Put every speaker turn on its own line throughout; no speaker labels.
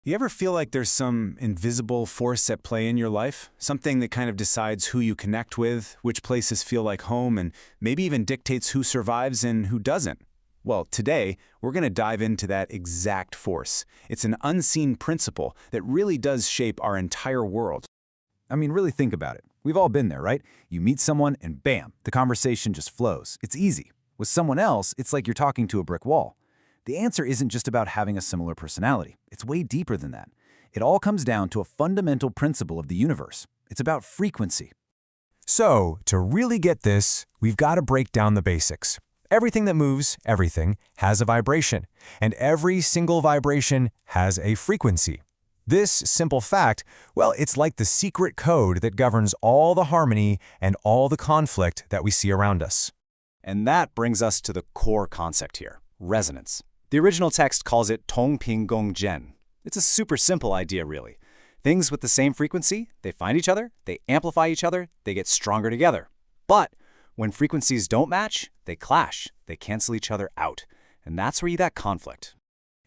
You ever feel like there's some invisible force at play in your life? Something that kind of decides who you connect with, which places feel like home, and maybe even dictates who survives and who doesn't? Well, today, we're going to dive into that exact force. It's an unseen principle that really does shape our entire world.
I mean, really think about it. We've all been there, right? You meet someone and bam, the conversation just flows. It's easy. With someone else, it's like you're talking to a brick wall. The answer isn't just about having a similar personality. It's way deeper than that. It all comes down to a fundamental principle of the universe. It's about frequency.
So, to really get this, we've got to break down the basics. Everything that moves, everything, has a vibration, and every single vibration has a frequency. This simple fact, well, it's like the secret code that governs all the harmony and all the conflict that we see around us.
And that brings us to the core concept here, resonance. The original text calls it Tongping-gong-zhen. It's a super simple idea, really. Things with the same frequency, they find each other, they amplify each other, they get stronger together. But when frequencies don't match, they clash, they cancel each other out. And that's where you got conflict.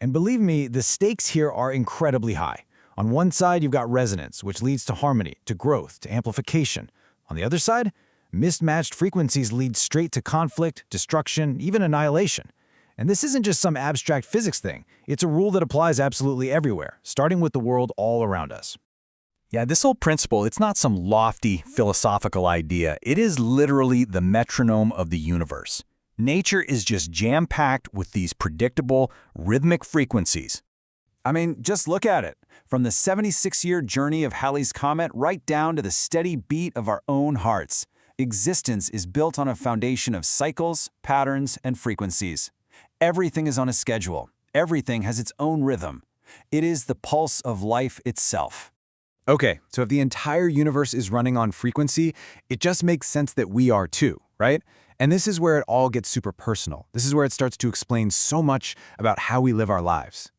And believe me, the stakes here are incredibly high. On one side, you've got resonance, which leads to harmony, to growth, to amplification. On the other side, mismatched frequencies lead straight to conflict, destruction, even annihilation. And this isn't just some abstract physics thing. It's a rule that applies absolutely everywhere, starting with the world all around us.
Yeah, this whole principle, it's not some lofty philosophical idea. It is literally the metronome of the universe. Nature is just jam-packed with these predictable, rhythmic frequencies.
I mean, just look at it. From the 76-year journey of Halley's Comet right down to the steady beat of our own hearts. Existence is built on a foundation of cycles, patterns, and frequencies. Everything is on a schedule. Everything has its own rhythm. It is the pulse of life itself.
Okay, so if the entire universe is running on frequency, it just makes sense that we are too, right? And this is where it all gets super personal. This is where it starts to explain so much about how we live our lives.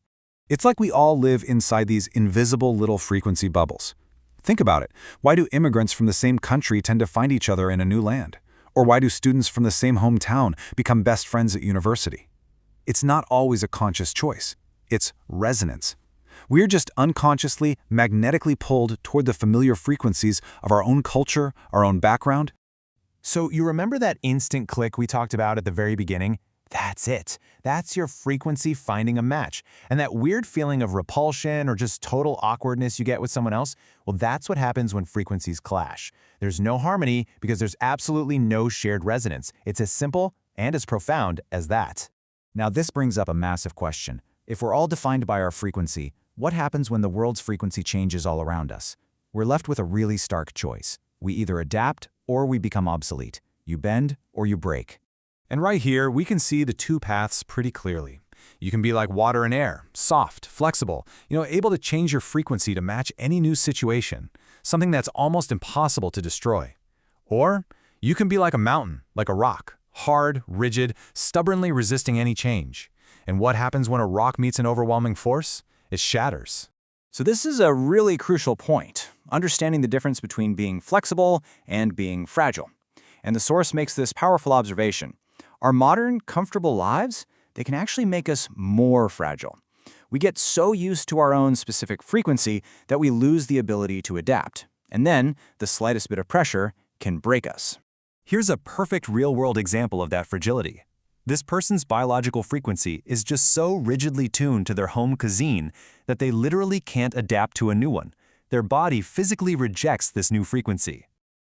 It's like we all live inside these invisible little frequency bubbles. Think about it. Why do immigrants from the same country tend to find each other in a new land? Or why do students from the same hometown become best friends at university? It's not always a conscious choice. It's resonance. We're just unconsciously, magnetically pulled toward the familiar frequencies of our own culture, our own background.
So you remember that instant click we talked about at the very beginning? That's it. That's your frequency finding a match. And that weird feeling of repulsion or just total awkwardness you get with someone else, well, that's what happens when frequencies clash. There's no harmony because there's absolutely no shared resonance. It's as simple and as profound as that.
Now this brings up a massive question. If we're all defined by our frequency, what happens when the world's frequency changes all around us? We're left with a really stark choice. We either adapt or we become obsolete. You bend or you break.
And right here, we can see the two paths pretty clearly. You can be like water and air, soft, flexible, able to change your frequency to match any new situation, something that's almost impossible to destroy. Or you can be like a mountain, like a rock, hard, rigid, stubbornly resisting any change. And what happens when a rock meets an overwhelming force? It shatters.
So this is a really crucial point, understanding the difference between being flexible and being fragile. And the source makes this powerful observation. Our modern, comfortable lives, they can actually make us more fragile. We get so used to our own specific frequency that we lose the ability to adapt. And then, the slightest bit of pressure can break us.
Here's a perfect real-world example of that fragility. This person's biological frequency is just so rigidly tuned to their home cuisine that they literally can't adapt to a new one. Their body physically rejects this new frequency.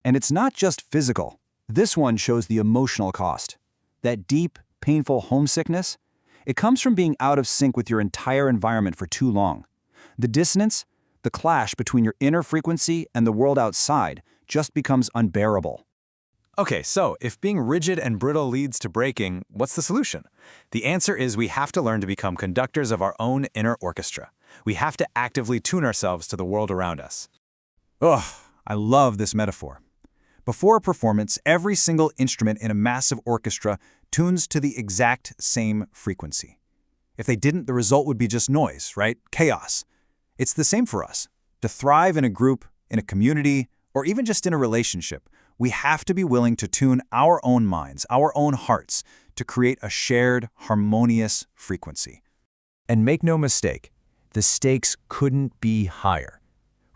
And it's not just physical. This one shows the emotional cost. That deep, painful homesickness, it comes from being out of sync with your entire environment for too long. The dissonance, the clash between your inner frequency and the world outside just becomes unbearable.
Okay, so if being rigid and brittle leads to breaking, what's the solution? The answer is we have to learn to become conductors of our own inner orchestra. We have to actively tune ourselves to the world around us.
Ugh, I love this metaphor. Before a performance, every single instrument in a massive orchestra tunes to the exact same frequency. If they didn't, the result would be just noise, right? Chaos. It's the same for us. To thrive in a group, in a community, or even just in a relationship, we have to be willing to tune our own minds, our own hearts, to create a shared, harmonious frequency.
And make no mistake,
The stakes couldn't be higher.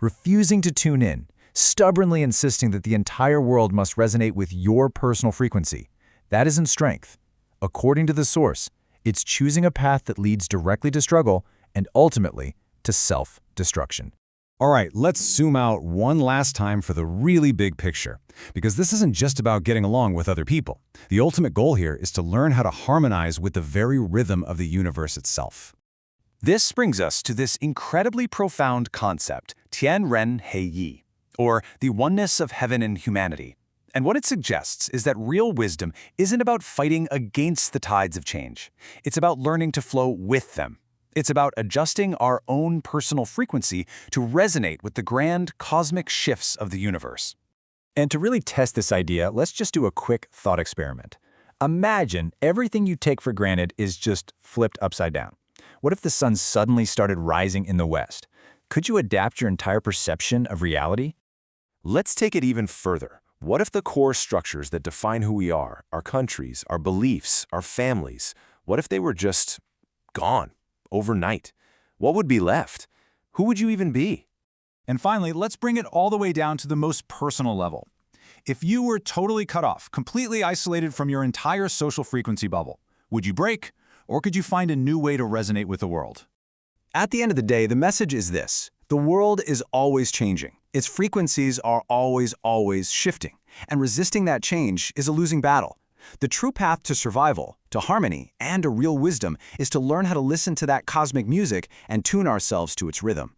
Refusing to tune in, stubbornly insisting that the entire world must resonate with your personal frequency, that isn't strength. According to the source, it's choosing a path that leads directly to struggle and ultimately to self-destruction.
All right, let's zoom out one last time for the really big picture, because this isn't just about getting along with other people. The ultimate goal here is to learn how to harmonize with the very rhythm of the universe itself.
This brings us to this incredibly profound concept, Tian Ren He Yi, or the oneness of heaven and humanity. And what it suggests is that real wisdom isn't about fighting against the tides of change. It's about learning to flow with them. It's about adjusting our own personal frequency to resonate with the grand cosmic shifts of the universe.
And to really test this idea, let's just do a quick thought experiment. Imagine everything you take for granted is just flipped upside down. What if the sun suddenly started rising in the west? Could you adapt your entire perception of reality?
Let's take it even further. What if the core structures that define who we are, our countries, our beliefs, our families, what if they were just gone overnight? What would be left? Who would you even be?
And finally, let's bring it all the way down to the most personal level. If you were totally cut off, completely isolated from your entire social frequency bubble, would you break, or could you find a new way to resonate with the world?
At the end of the day, the message is this. The world is always changing. Its frequencies are always shifting. And resisting that change is a losing battle. The true path to survival, to harmony, and to real wisdom is to learn how to listen to that cosmic music and tune ourselves to its rhythm.